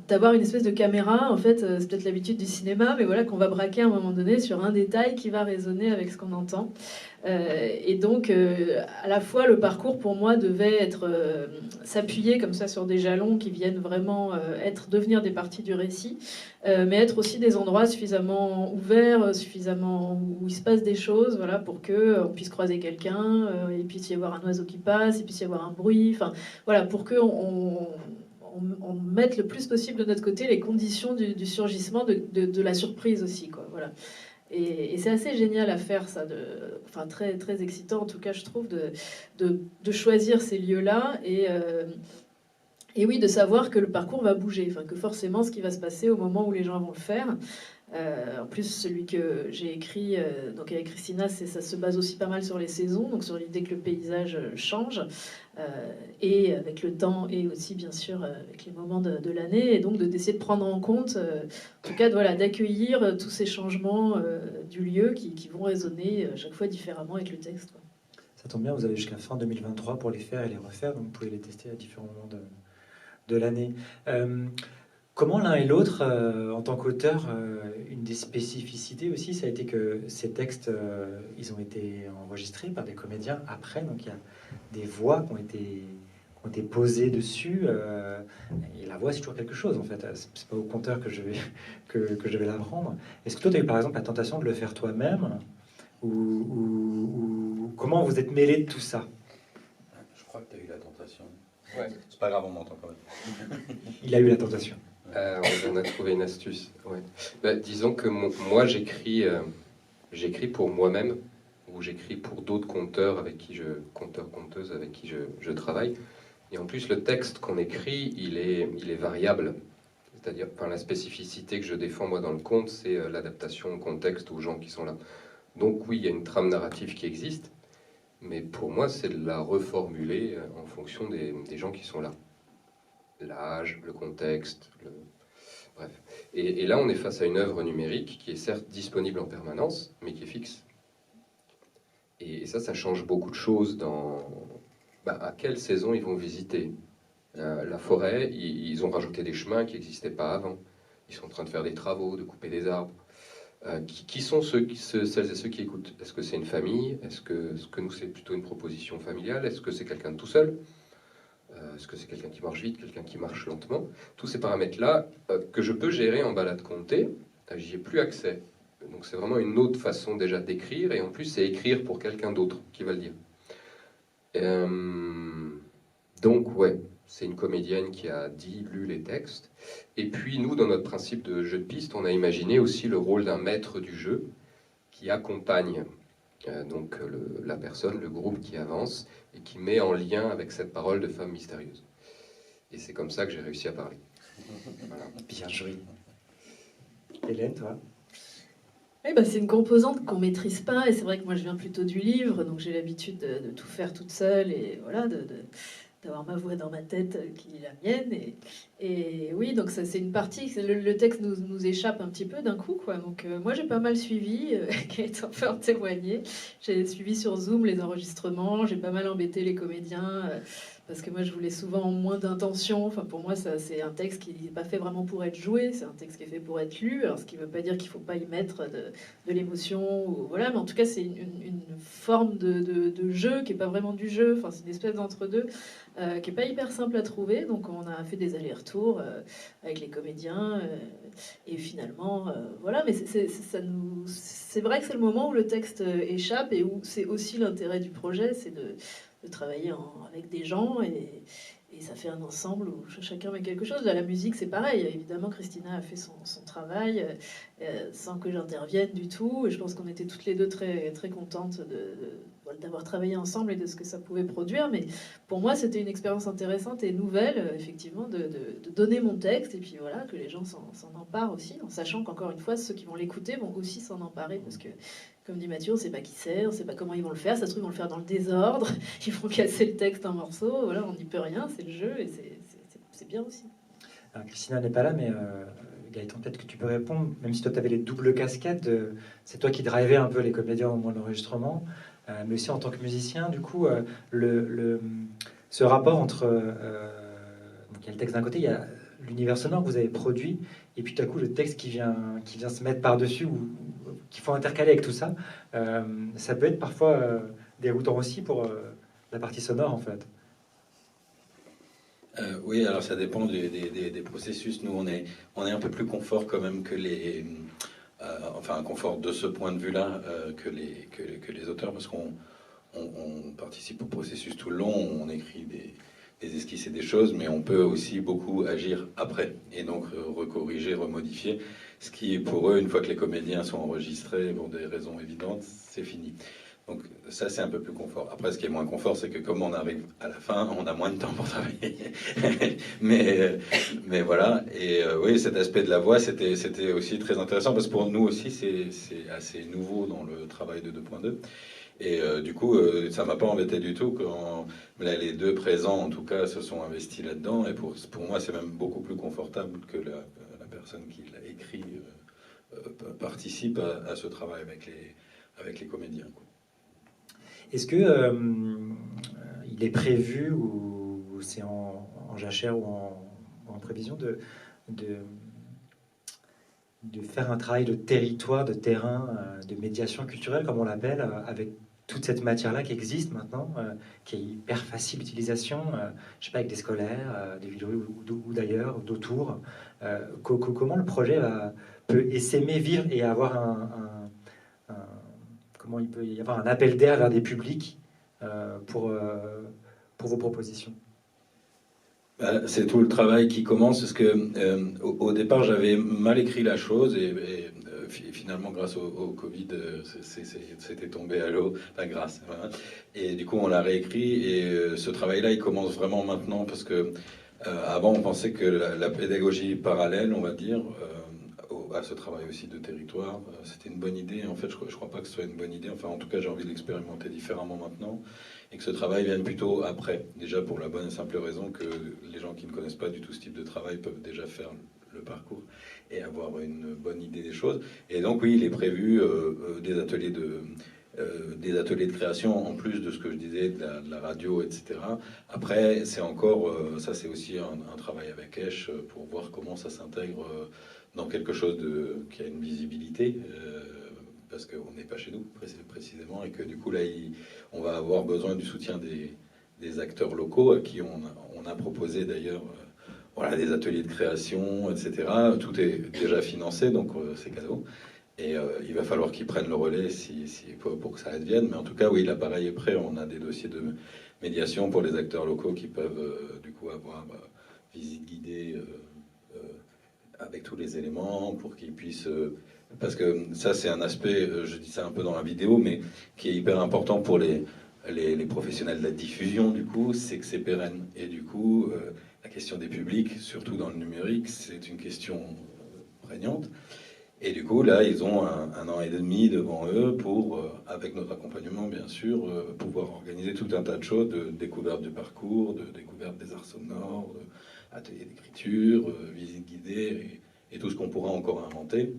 d'avoir une espèce de caméra, en fait, c'est peut-être l'habitude du cinéma, mais voilà, qu'on va braquer à un moment donné sur un détail qui va résonner avec ce qu'on entend. Et donc, à la fois, le parcours pour moi devait être s'appuyer comme ça sur des jalons qui viennent vraiment devenir des parties du récit, mais être aussi des endroits suffisamment ouverts, suffisamment où il se passe des choses, voilà, pour que on puisse croiser quelqu'un, il puisse y avoir un oiseau qui passe, il puisse y avoir un bruit, enfin voilà, pour que on mette le plus possible de notre côté les conditions du surgissement, de la surprise aussi, quoi, voilà. Et c'est assez génial à faire, ça, enfin très, très excitant en tout cas, je trouve, de choisir ces lieux-là et oui, de savoir que le parcours va bouger, enfin, que forcément ce qui va se passer au moment où les gens vont le faire. En plus, celui que j'ai écrit donc avec Christina, ça se base aussi pas mal sur les saisons, donc sur l'idée que le paysage change, et avec le temps, et aussi bien sûr avec les moments de l'année, et donc d'essayer de prendre en compte, en tout cas voilà, d'accueillir tous ces changements du lieu qui vont résonner chaque fois différemment avec le texte, quoi. Ça tombe bien, vous avez jusqu'à fin 2023 pour les faire et les refaire, donc vous pouvez les tester à différents moments de l'année. Comment l'un et l'autre, en tant qu'auteur, une des spécificités aussi, ça a été que ces textes, ils ont été enregistrés par des comédiens après, donc il y a des voix qui ont été posées dessus, et la voix c'est toujours quelque chose en fait, c'est pas au conteur que je vais l'apprendre. Est-ce que toi tu as eu par exemple la tentation de le faire toi-même, ou comment vous êtes mêlé de tout ça? Je crois que tu as eu la tentation. Ouais. C'est pas grave, on m'entend quand même. Il a eu la tentation. On a trouvé une astuce. Ouais. Bah, disons que moi, j'écris pour moi-même, ou j'écris pour d'autres conteurs, conteuses avec qui je travaille. Et en plus, le texte qu'on écrit, il est variable. C'est-à-dire, enfin, la spécificité que je défends moi dans le conte, c'est l'adaptation au contexte, aux gens qui sont là. Donc oui, il y a une trame narrative qui existe, mais pour moi, c'est de la reformuler en fonction des gens qui sont là. L'âge, le contexte, bref. Et là, on est face à une œuvre numérique qui est certes disponible en permanence, mais qui est fixe. Et ça change beaucoup de choses à quelle saison ils vont visiter. La forêt, ils ont rajouté des chemins qui n'existaient pas avant. Ils sont en train de faire des travaux, de couper des arbres. Qui sont celles et ceux qui écoutent? Est-ce que c'est une famille? Est-ce que nous, c'est plutôt une proposition familiale? Est-ce que c'est quelqu'un de tout seul? Est-ce que c'est quelqu'un qui marche vite, quelqu'un qui marche lentement? Tous ces paramètres-là, que je peux gérer en balade comptée, j'y ai plus accès. Donc c'est vraiment une autre façon déjà d'écrire, et en plus c'est écrire pour quelqu'un d'autre qui va le dire. Donc ouais, c'est une comédienne qui a lu les textes. Et puis nous, dans notre principe de jeu de piste, on a imaginé aussi le rôle d'un maître du jeu qui accompagne la personne, le groupe qui avance, et qui met en lien avec cette parole de femme mystérieuse. Et c'est comme ça que j'ai réussi à parler. Voilà. Bien joué. Hélène, toi? Oui, bah, c'est une composante qu'on maîtrise pas, et c'est vrai que moi je viens plutôt du livre, donc j'ai l'habitude de tout faire toute seule, et voilà, d'avoir ma voix dans ma tête qui est la mienne. Et oui, donc ça, c'est une partie, le texte nous échappe un petit peu d'un coup, quoi. Donc moi j'ai pas mal suivi, Gaëtan peut en témoigner. J'ai suivi sur Zoom les enregistrements, j'ai pas mal embêté les comédiens, parce que moi je voulais souvent moins d'intention. Enfin, pour moi, ça, c'est un texte qui n'est pas fait vraiment pour être joué, c'est un texte qui est fait pour être lu. Alors, ce qui ne veut pas dire qu'il ne faut pas y mettre de l'émotion, ou, voilà, mais en tout cas, c'est une forme de jeu qui n'est pas vraiment du jeu. Enfin, c'est une espèce d'entre-deux qui n'est pas hyper simple à trouver. Donc, on a fait des allers-retours avec les comédiens, et finalement, voilà. Mais c'est vrai que c'est le moment où le texte échappe, et où c'est aussi l'intérêt du projet, c'est de travailler avec des gens, et ça fait un ensemble où chacun met quelque chose. La musique, c'est pareil. Évidemment, Christina a fait son travail sans que j'intervienne du tout. Et je pense qu'on était toutes les deux très, très contentes d'avoir travaillé ensemble et de ce que ça pouvait produire. Mais pour moi, c'était une expérience intéressante et nouvelle, effectivement, de donner mon texte, et puis voilà, que les gens s'en emparent aussi, en sachant qu'encore une fois, ceux qui vont l'écouter vont aussi s'en emparer, parce que, comme dit Mathieu, on ne sait pas qui c'est, on ne sait pas comment ils vont le faire. Ça se trouve, ils vont le faire dans le désordre, ils vont casser le texte en morceaux. Voilà, on n'y peut rien, c'est le jeu, et c'est bien aussi. Alors, Christina n'est pas là, mais Gaëtan, peut-être que tu peux répondre, même si toi tu avais les doubles casquettes, c'est toi qui drivais un peu les comédiens au moment de l'enregistrement, mais aussi en tant que musicien, du coup, ce rapport entre... donc il y a le texte d'un côté, il y a l'univers sonore que vous avez produit, et puis tout à coup le texte qui vient se mettre par-dessus, ou qu'il faut intercaler avec tout ça, ça peut être parfois déroutant aussi pour la partie sonore, en fait. Oui, alors ça dépend des processus. Nous, on est un peu plus confort quand même que les... enfin, un confort de ce point de vue-là que les auteurs, parce qu'on participe au processus tout le long, on écrit des esquisses et des choses, mais on peut aussi beaucoup agir après, et donc recorriger, remodifier, ce qui, pour eux, une fois que les comédiens sont enregistrés, pour des raisons évidentes, c'est fini. Donc ça, c'est un peu plus confort. Après, ce qui est moins confort, c'est que comme on arrive à la fin, on a moins de temps pour travailler. mais voilà. Et oui, cet aspect de la voix, c'était aussi très intéressant, parce que pour nous aussi, c'est assez nouveau dans le travail de 2.2. Et du coup, ça m'a pas embêté du tout quand là, les deux présents, en tout cas, se sont investis là-dedans. Et pour moi, c'est même beaucoup plus confortable que la personne qui l'a écrit participe à ce travail avec les comédiens, quoi. Est-ce que il est prévu, ou c'est en jachère ou en prévision, de faire un travail de territoire, de terrain, de médiation culturelle, comme on l'appelle, avec toute cette matière-là qui existe maintenant, qui est hyper facile d'utilisation, je sais pas, avec des scolaires, des vidéos ou d'ailleurs, d'autour. Comment le projet peut essaimer, vivre et avoir comment il peut y avoir un appel d'air vers des publics pour vos propositions? C'est tout le travail qui commence, parce que au départ, j'avais mal écrit la chose, et finalement, grâce au Covid, c'était tombé à l'eau, pas grâce. Voilà. Et du coup, on l'a réécrit, et ce travail-là, il commence vraiment maintenant, parce que avant, on pensait que la pédagogie parallèle, on va dire, à ce travail aussi de territoire, c'était une bonne idée. En fait, je ne crois pas que ce soit une bonne idée. Enfin, en tout cas, j'ai envie de l'expérimenter différemment maintenant, et que ce travail vienne plutôt après. Déjà pour la bonne et simple raison que les gens qui ne connaissent pas du tout ce type de travail peuvent déjà faire le parcours et avoir une bonne idée des choses. Et donc oui, il est prévu des ateliers de création, en plus de ce que je disais, de la radio, etc. Après, c'est encore, ça c'est aussi un travail avec Esch pour voir comment ça s'intègre dans quelque chose qui a une visibilité, parce qu'on n'est pas chez nous précisément, et que du coup là, on va avoir besoin du soutien des acteurs locaux, à qui on a proposé d'ailleurs voilà, des ateliers de création, etc. Tout est déjà financé, donc c'est cadeau. Et il va falloir qu'ils prennent le relais pour que ça advienne. Mais en tout cas, oui, l'appareil est prêt. On a des dossiers de médiation pour les acteurs locaux qui peuvent du coup avoir visite guidée avec tous les éléments pour qu'ils puissent... parce que ça, c'est un aspect, je dis ça un peu dans la vidéo, mais qui est hyper important pour les professionnels de la diffusion, du coup, c'est que c'est pérenne. Et du coup, la question des publics, surtout dans le numérique, c'est une question prégnante. Et du coup, là, ils ont un an et demi devant eux pour, avec notre accompagnement, bien sûr, pouvoir organiser tout un tas de choses, de découverte du parcours, de découverte des arts sonores, ateliers d'écriture, visites guidées, et tout ce qu'on pourra encore inventer.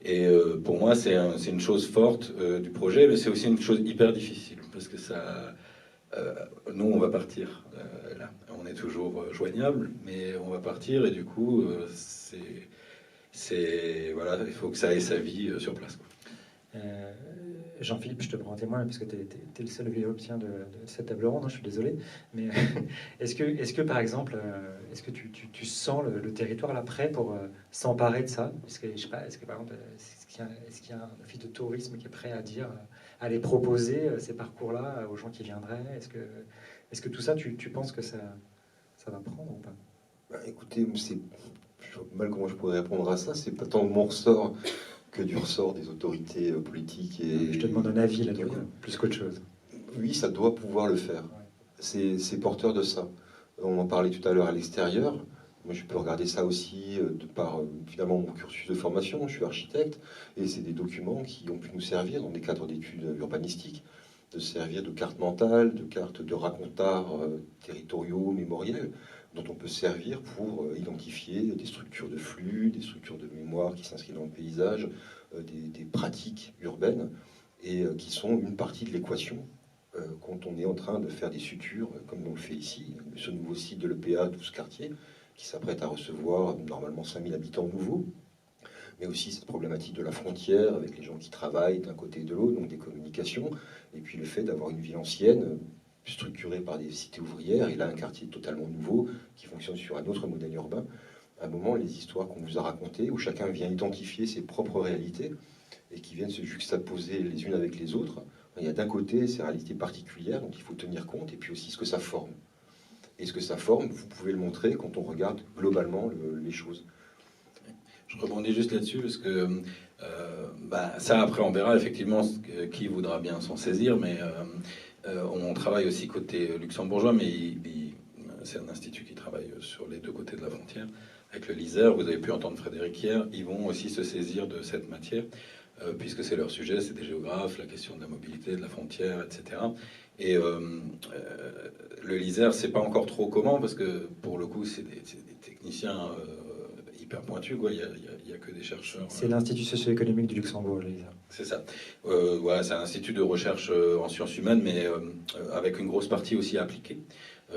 Et pour moi, c'est une chose forte du projet, mais c'est aussi une chose hyper difficile, parce que ça... nous, on va partir, là. On est toujours joignable, mais on va partir, et du coup, voilà, il faut que ça ait sa vie sur place, quoi. Jean-Philippe, je te prends en témoin, parce que tu es le seul vélopien de cette table ronde, hein, je suis désolé. Mais est-ce que, par exemple, est-ce que tu sens le territoire là prêt pour s'emparer de ça? Est-ce que, je sais pas, est-ce que, par exemple, est-ce qu'il y a un office de tourisme qui est prêt à dire, à les proposer, ces parcours-là, aux gens qui viendraient? Est-ce que tout ça, tu penses que ça va prendre ou pas? Écoutez, je vois mal comment je pourrais répondre à ça. C'est pas tant de mon ressort que du ressort des autorités politiques. Et je te demande un avis là-dessus, plus qu'autre chose. Oui, ça doit pouvoir le faire. Ouais. C'est porteur de ça. On en parlait tout à l'heure à l'extérieur. Moi, je peux regarder ça aussi de par finalement mon cursus de formation. Je suis architecte, et c'est des documents qui ont pu nous servir dans des cadres d'études urbanistiques, de servir de cartes mentales, de cartes de racontars territoriaux, mémoriels, dont on peut servir pour identifier des structures de flux, des structures de mémoire qui s'inscrivent dans le paysage, des pratiques urbaines, et qui sont une partie de l'équation quand on est en train de faire des sutures, comme on le fait ici, ce nouveau site de l'EPA 12 quartiers, qui s'apprête à recevoir normalement 5000 habitants nouveaux, mais aussi cette problématique de la frontière avec les gens qui travaillent d'un côté et de l'autre, donc des communications, et puis le fait d'avoir une ville ancienne structurée par des cités ouvrières, et là un quartier totalement nouveau qui fonctionne sur un autre modèle urbain. À un moment, les histoires qu'on vous a racontées, où chacun vient identifier ses propres réalités et qui viennent se juxtaposer les unes avec les autres, il y a d'un côté ces réalités particulières dont il faut tenir compte, et puis aussi ce que ça forme. Et ce que ça forme, vous pouvez le montrer quand on regarde globalement les choses. Je rebondis juste là-dessus parce que ça, après, on verra effectivement qui voudra bien s'en saisir, mais on travaille aussi côté luxembourgeois, mais c'est un institut qui travaille sur les deux côtés de la frontière. Avec le LISER, vous avez pu entendre Frédéric hier, ils vont aussi se saisir de cette matière, puisque c'est leur sujet, c'est des géographes, la question de la mobilité, de la frontière, etc. Et le LISER, c'est pas encore trop comment, parce que pour le coup, c'est des techniciens hyper pointus, quoi. Il y a que des chercheurs. C'est l'Institut socio-économique du Luxembourg, le LISER. C'est ça. Voilà, c'est un institut de recherche en sciences humaines, mais avec une grosse partie aussi appliquée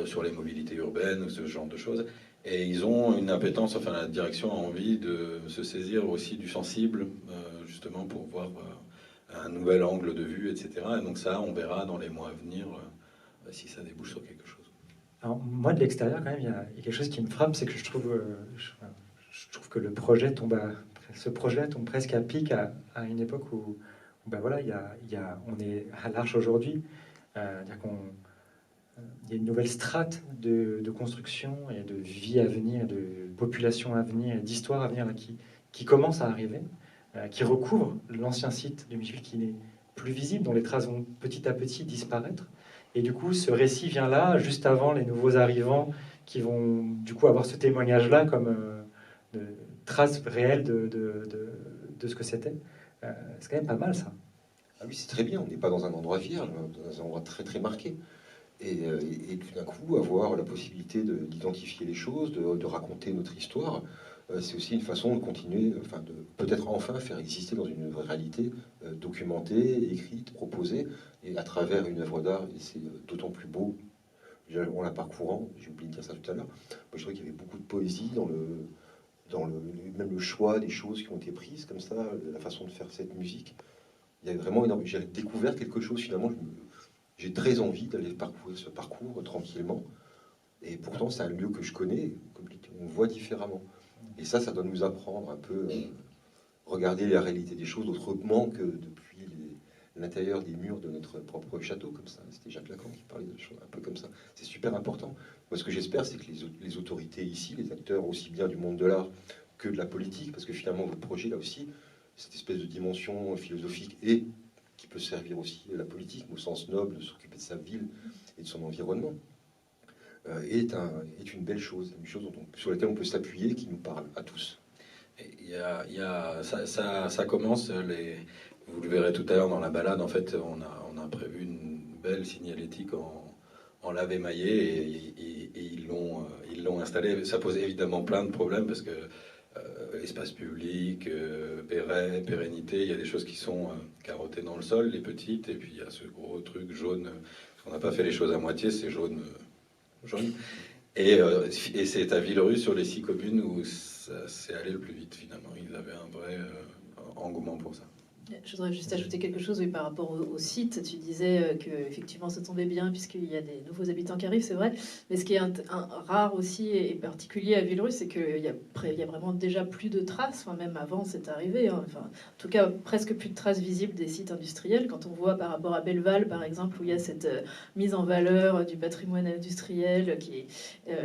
sur les mobilités urbaines, ce genre de choses. Et ils ont une appétence, enfin la direction a envie de se saisir aussi du sensible, justement pour voir un nouvel angle de vue, etc. Et donc ça, on verra dans les mois à venir si ça débouche sur quelque chose. Alors, moi, de l'extérieur, quand même, il y a quelque chose qui me frappe, c'est que je trouve que le projet ce projet tombe presque à pic à une époque où ben voilà, on est à l'Arche aujourd'hui. Il y a une nouvelle strate de construction et de vie à venir, de population à venir, d'histoire à venir là, qui commence à arriver, qui recouvre l'ancien site de Michel qui n'est plus visible, dont les traces vont petit à petit disparaître. Et du coup, ce récit vient là, juste avant les nouveaux arrivants qui vont du coup avoir ce témoignage-là comme de traces réelles de ce que c'était. C'est quand même pas mal, ça. Ah oui, c'est très bien, on n'est pas dans un endroit vierge, dans un endroit très très marqué. Et tout d'un coup, avoir la possibilité d'identifier les choses, de raconter notre histoire, c'est aussi une façon de continuer, enfin de peut-être enfin faire exister dans une réalité documentée, écrite, proposée, et à travers une œuvre d'art. Et c'est d'autant plus beau, en la parcourant, j'ai oublié de dire ça tout à l'heure, moi je trouvais qu'il y avait beaucoup de poésie même le choix des choses qui ont été prises comme ça, la façon de faire cette musique. Il y avait vraiment énorme. J'ai découvert quelque chose finalement. J'ai très envie d'aller parcourir ce parcours tranquillement. Et pourtant, c'est un lieu que je connais, on voit différemment. Et ça doit nous apprendre un peu regarder la réalité des choses autrement que depuis l'intérieur des murs de notre propre château, comme ça. C'était Jacques Lacan qui parlait de choses un peu comme ça. C'est super important. Moi, ce que j'espère, c'est que les autorités ici, les acteurs aussi bien du monde de l'art que de la politique, parce que finalement, votre projet, là aussi, cette espèce de dimension philosophique et qui peut servir aussi à la politique, au sens noble, de s'occuper de sa ville et de son environnement, est une belle chose, une chose sur laquelle on peut s'appuyer, qui nous parle à tous. Ça commence, vous le verrez tout à l'heure dans la balade, en fait, on a prévu une belle signalétique en lave émaillé et ils l'ont installé. Ça pose évidemment plein de problèmes parce que espace public, pérennité, il y a des choses qui sont carottées dans le sol, les petites, et puis il y a ce gros truc jaune, parce qu'on n'a pas fait les choses à moitié, c'est jaune. Et c'est à Villerue, sur les 6 communes, où c'est allé le plus vite, finalement. Ils avaient un vrai engouement pour ça. Je voudrais juste ajouter quelque chose oui, par rapport au site. Tu disais qu'effectivement ça tombait bien puisqu'il y a des nouveaux habitants qui arrivent, c'est vrai. Mais ce qui est rare aussi et particulier à Villerue, c'est qu'il y a vraiment déjà plus de traces, enfin, même avant c'est arrivé. Hein. Enfin, en tout cas, presque plus de traces visibles des sites industriels. Quand on voit par rapport à Belleval, par exemple, où il y a cette mise en valeur du patrimoine industriel, qui est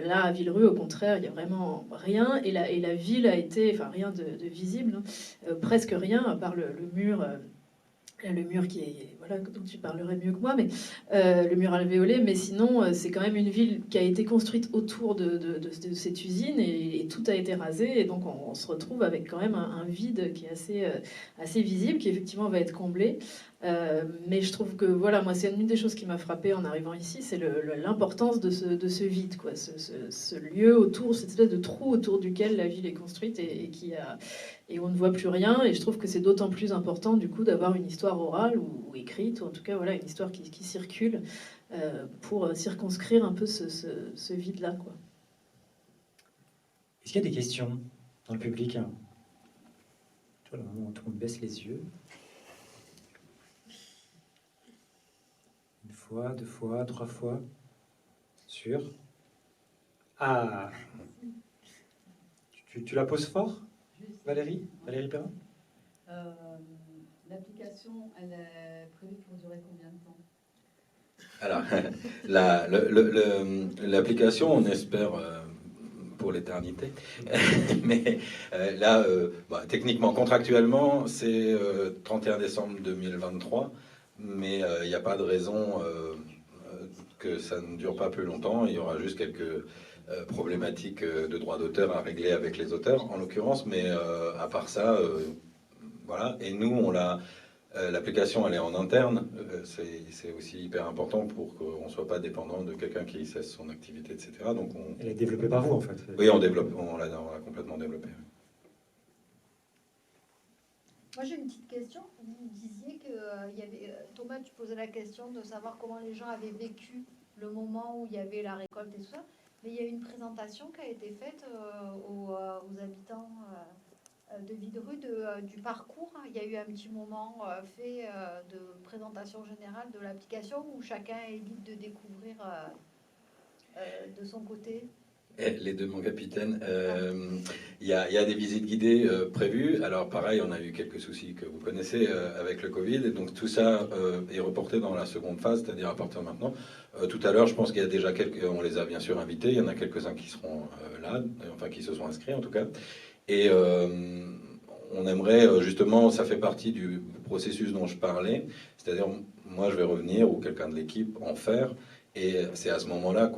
là à Villerue, au contraire, il n'y a vraiment rien. Et la ville a été, enfin rien de visible, hein. Presque rien, à part le mur. Le mur qui est, voilà, dont tu parlerais mieux que moi, mais le mur alvéolé, mais sinon c'est quand même une ville qui a été construite autour de cette usine et tout a été rasé et donc on se retrouve avec quand même un vide qui est assez visible, qui effectivement va être comblé. Mais je trouve que voilà, moi c'est une des choses qui m'a frappée en arrivant ici, c'est l'importance de ce vide, quoi, ce lieu autour, cette espèce de trou autour duquel la ville est construite et on ne voit plus rien. Et je trouve que c'est d'autant plus important du coup d'avoir une histoire orale ou écrite, ou en tout cas voilà une histoire qui circule pour circonscrire un peu ce vide-là, quoi. Est-ce qu'il y a des questions dans le public? Tu vois, le moment où tout le monde baisse les yeux. Une fois, 2 fois, 3 fois. Sûr? Ah! Tu la poses fort, Valérie? Valérie Perrin? L'application, elle est prévue pour durer combien de temps? Alors, l'application, on espère pour l'éternité. Mais là, techniquement, contractuellement, c'est 31 décembre 2023. Mais il n'y a pas de raison que ça ne dure pas plus longtemps. Il y aura juste quelques problématiques de droit d'auteur à régler avec les auteurs, en l'occurrence. Mais à part ça, voilà. Et nous, on l'a... L'application, elle est en interne. C'est aussi hyper important pour qu'on ne soit pas dépendant de quelqu'un qui cesse son activité, etc. Donc Elle est développée par vous, en fait. Oui, on l'a complètement développée. Moi, j'ai une petite question. Vous disiez que Thomas, tu posais la question de savoir comment les gens avaient vécu le moment où il y avait la récolte et tout ça. Mais il y a une présentation qui a été faite aux habitants de Villerupt du parcours. Il y a eu un petit moment fait de présentation générale de l'application où chacun est libre de découvrir de son côté. Les deux, mon capitaine. Il y a des visites guidées prévues. Alors pareil, on a eu quelques soucis que vous connaissez avec le Covid. Et donc tout ça est reporté dans la seconde phase, c'est-à-dire à partir de maintenant. Tout à l'heure, je pense qu'il y a déjà on les a bien sûr invités. Il y en a quelques-uns qui seront là, enfin qui se sont inscrits en tout cas. Et on aimerait justement, ça fait partie du processus dont je parlais, c'est-à-dire moi je vais revenir ou quelqu'un de l'équipe en faire, et c'est à ce moment-là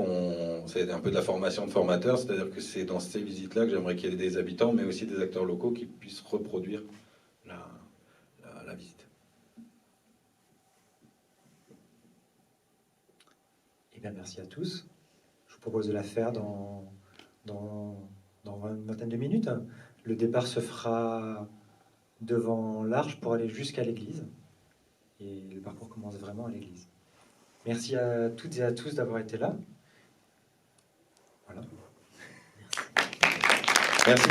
c'est un peu de la formation de formateurs, c'est-à-dire que c'est dans ces visites-là que j'aimerais qu'il y ait des habitants, mais aussi des acteurs locaux qui puissent reproduire la visite. Eh bien, merci à tous. Je vous propose de la faire dans une vingtaine de minutes. Le départ se fera devant l'Arche pour aller jusqu'à l'église. Et le parcours commence vraiment à l'église. Merci à toutes et à tous d'avoir été là. Voilà. Merci.